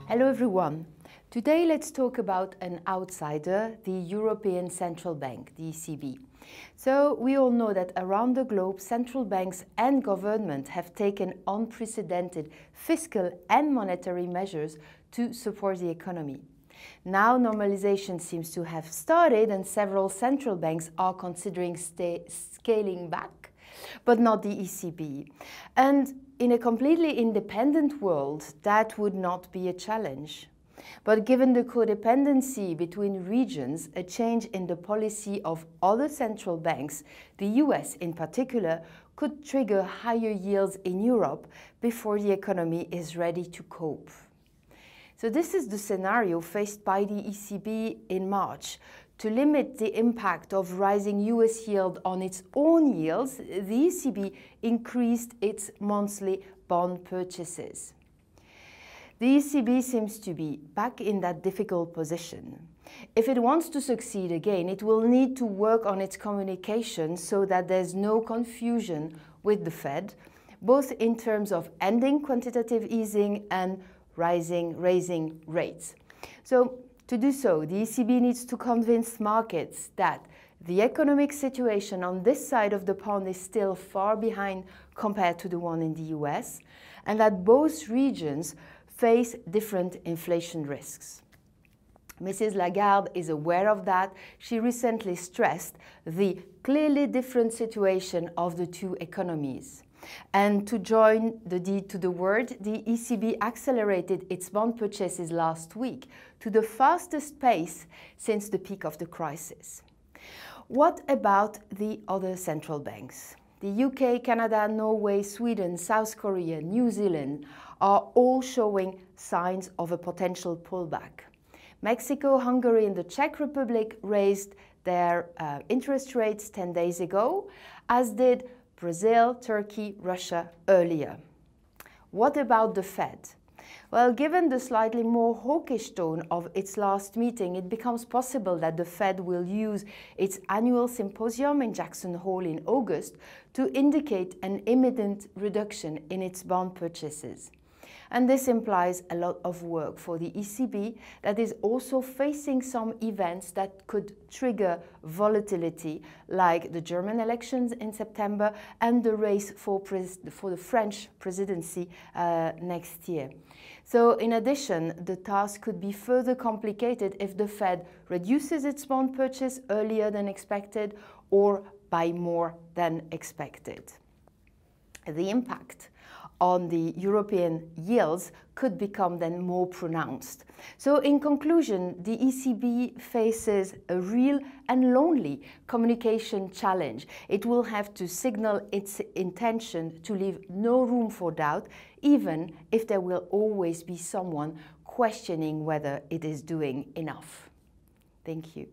Hello everyone. Today let's talk about an outsider, the European Central Bank, the ECB. So we all know that around the globe, central banks and governments have taken unprecedented fiscal and monetary measures to support the economy. Now normalization seems to have started and several central banks are considering scaling back, but not the ECB. And in a completely independent world, that would not be a challenge. But given the codependency between regions, a change in the policy of other central banks, the US in particular, could trigger higher yields in Europe before the economy is ready to cope. So this is the scenario faced by the ECB in March. To limit the impact of rising US yield on its own yields, the ECB increased its monthly bond purchases. The ECB seems to be back in that difficult position. If it wants to succeed again, it will need to work on its communication so that there's no confusion with the Fed, both in terms of ending quantitative easing and raising rates. So to do so, the ECB needs to convince markets that the economic situation on this side of the pond is still far behind compared to the one in the US, and that both regions face different inflation risks. Mrs. Lagarde is aware of that. She recently stressed the clearly different situation of the two economies. And to join the deed to the word, the ECB accelerated its bond purchases last week to the fastest pace since the peak of the crisis. What about the other central banks? The UK, Canada, Norway, Sweden, South Korea, New Zealand are all showing signs of a potential pullback. Mexico, Hungary and the Czech Republic raised their interest rates 10 days ago, as did Brazil, Turkey, Russia earlier. What about the Fed? Well, given the slightly more hawkish tone of its last meeting, it becomes possible that the Fed will use its annual symposium in Jackson Hole in August to indicate an imminent reduction in its bond purchases. And this implies a lot of work for the ECB that is also facing some events that could trigger volatility, like the German elections in September and the race for the French presidency next year. So in addition, the task could be further complicated if the Fed reduces its bond purchase earlier than expected or by more than expected. The impact on the European yields could become then more pronounced. So in conclusion, the ECB faces a real and lonely communication challenge. It will have to signal its intention to leave no room for doubt, even if there will always be someone questioning whether it is doing enough. Thank you.